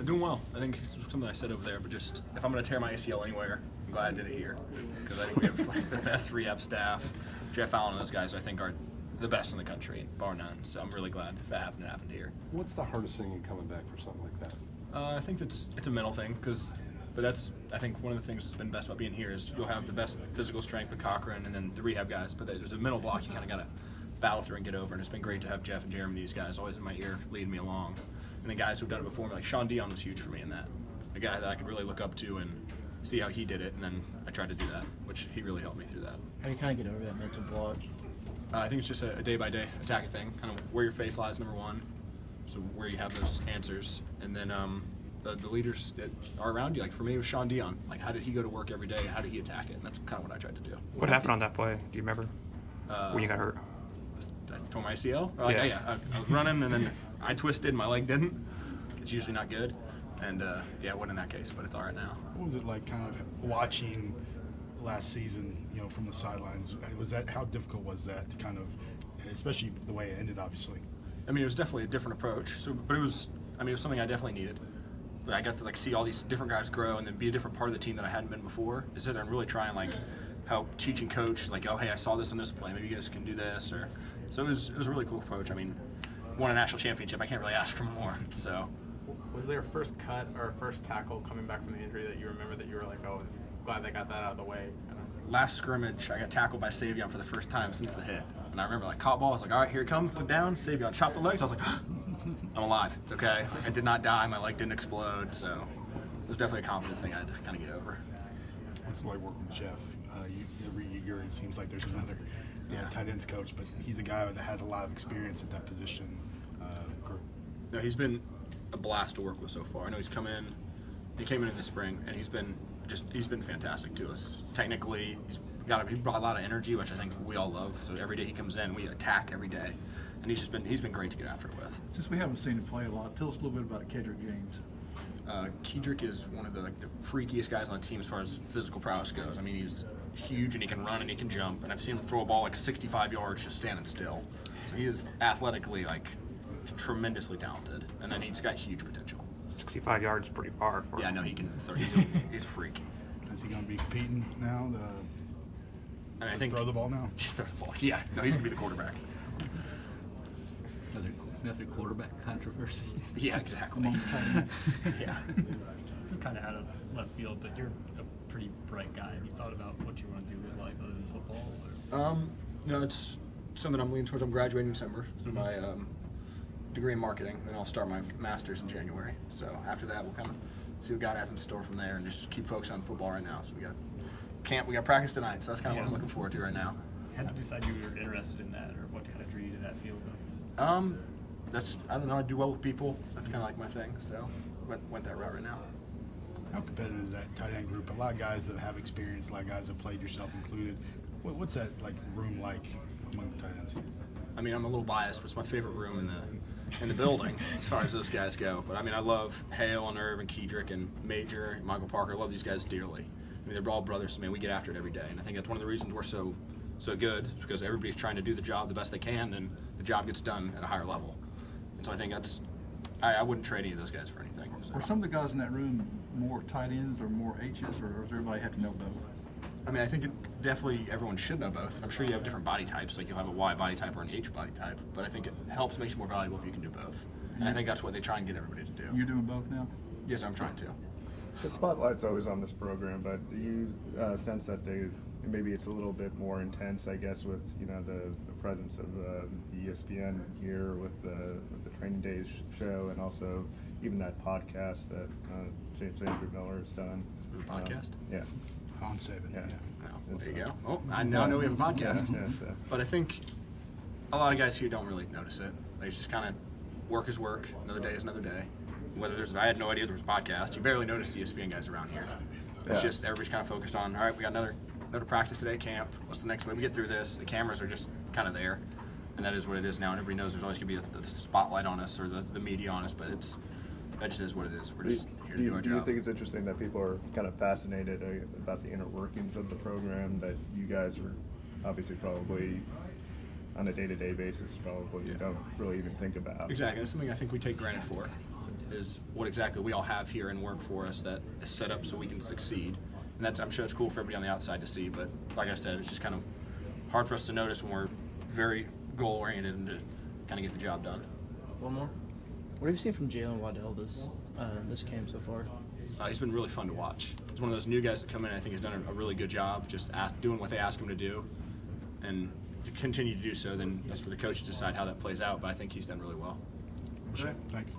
Doing well. I think it's something I said over there, but just if I'm going to tear my ACL anywhere, I'm glad I did it here because I think we have like, the best rehab staff. Jeff Allen and those guys I think are the best in the country, bar none. So I'm really glad if it happened here. What's the hardest thing in coming back for something like that? I think it's a mental thing but that's I think one of the things that's been best about being here is you'll have the best physical strength with Cochran and then the rehab guys, but there's a mental block you kind of got to battle through and get over, and it's been great to have Jeff and Jeremy, these guys, always in my ear, leading me along. And the guys who've done it before me, like Sean Dion was huge for me in that. A guy that I could really look up to and see how he did it, and then I tried to do that, which he really helped me through that. How do you kind of get over that mental block? I think it's just a day-by-day attack thing, kind of where your faith lies, number one, so where you have those answers, and then the leaders that are around you. Like for me, it was Sean Dion. Like how did he go to work every day? How did he attack it? And that's kind of what I tried to do. What happened on that play? Do you remember? When you got hurt? I tore my ACL. Yeah. I was running and then I twisted. My leg didn't. It's usually not good. And it wasn't in that case, but it's all right now. What was it like, kind of watching last season? From the sidelines. How difficult was that to kind of, especially the way it ended, obviously? I mean, it was definitely a different approach. But it was something I definitely needed. But I got to see all these different guys grow and then be a different part of the team that I hadn't been before. Is sit there and really try and help teach and coach. Oh, hey, I saw this on this play. Maybe you guys can do this. So it was a really cool approach. I mean, won a national championship. I can't really ask for more. So. Was there a first cut or a first tackle coming back from the injury that you remember that you were like, oh, glad they got that out of the way? Last scrimmage, I got tackled by Savion for the first time since the hit. And I remember caught ball, I was like, all right, here it comes, look down, Savion, chop the legs. I was like, I'm alive, it's okay. I did not die, my leg didn't explode, so it was definitely a confidence thing I had to kind of get over. What's it like working with Jeff? Every year it seems like there's another tight ends coach, but he's a guy that has a lot of experience at that position. No, he's been a blast to work with so far. I know he came in the spring, and he's been fantastic to us. Technically, he brought a lot of energy, which I think we all love. So every day he comes in, we attack every day, and he's been great to get after it with. Since we haven't seen him play a lot, tell us a little bit about Kedrick James. Kedrick is one of the freakiest guys on the team as far as physical prowess goes. I mean, he's huge and he can run and he can jump, and I've seen him throw a ball 65 yards just standing still. So he is athletically tremendously talented, and then he's got huge potential. 65 yards is pretty far for him. Yeah, no, he can. He's a freak. Is he going to be competing now? I think throw the ball now. Throw the ball. Yeah, no, he's going to be the quarterback. Another quarterback controversy. Yeah, exactly. Yeah. This is kind of out of left field, but you're a pretty bright guy. Have you thought about what you want to do with life other than football? Or? No, it's something I'm leaning towards. I'm graduating in December. So my degree in marketing, then I'll start my master's in January. So after that, we'll kind of see what God has in store from there, and just keep focusing on football right now. So we got practice tonight, so that's kind of what I'm looking forward to right now. How did you decide you were interested in that, or what kind of drew you to that field? I don't know. I do well with people. That's kind of my thing. So went that route right now. How competitive is that tight end group? A lot of guys that have experience, a lot of guys that played, yourself included. What's that room like among the tight ends? I mean, I'm a little biased, but it's my favorite room in the building as far as those guys go. But I mean, I love Hale and Irv and Kedrick and Major and Michael Parker. I love these guys dearly. I mean, they're all brothers to me. We get after it every day, and I think that's one of the reasons we're so good, because everybody's trying to do the job the best they can, and the job gets done at a higher level. And so I think I wouldn't trade any of those guys for anything. So. Are some of the guys in that room more tight ends or more H's, or does everybody have to know both? I mean, I think definitely everyone should know both. I'm sure you have different body types, like you'll have a Y body type or an H body type, but I think it makes you more valuable if you can do both. And I think that's what they try and get everybody to do. You're doing both now? Yes, I'm trying to. The spotlight's always on this program, but do you sense that maybe it's a little bit more intense, I guess, with the presence of ESPN here with the Training Days show, and also even that podcast that James Andrew Miller has done. The podcast? Yeah. On 7. Yeah. Well, there you go. Oh, I now know we have a podcast. Yeah. But I think a lot of guys here don't really notice it. They just kind of work is work. Another day is another day. I had no idea there was a podcast. You barely notice the ESPN guys around here. It's just everybody's kind of focused on, all right, we got another practice today at camp. What's the next way we get through this? The cameras are just kind of there, and that is what it is now. And everybody knows there's always going to be the spotlight on us or the media on us, but that just is what it is. We're just here to do our job. Do you think it's interesting that people are kind of fascinated about the inner workings of the program that you guys are obviously probably on a day-to-day basis you don't really even think about? Exactly. That's something I think we take granted for. is what exactly we all have here and work for us that is set up so we can succeed. And that's, I'm sure it's cool for everybody on the outside to see, but like I said, it's just kind of hard for us to notice when we're very goal-oriented and to kind of get the job done. One more. What have you seen from Jalen Waddell this camp so far? He's been really fun to watch. He's one of those new guys that come in. I think he's done a really good job just doing what they ask him to do, and to continue to do so. Then that's for the coach to decide how that plays out. But I think he's done really well. Thanks.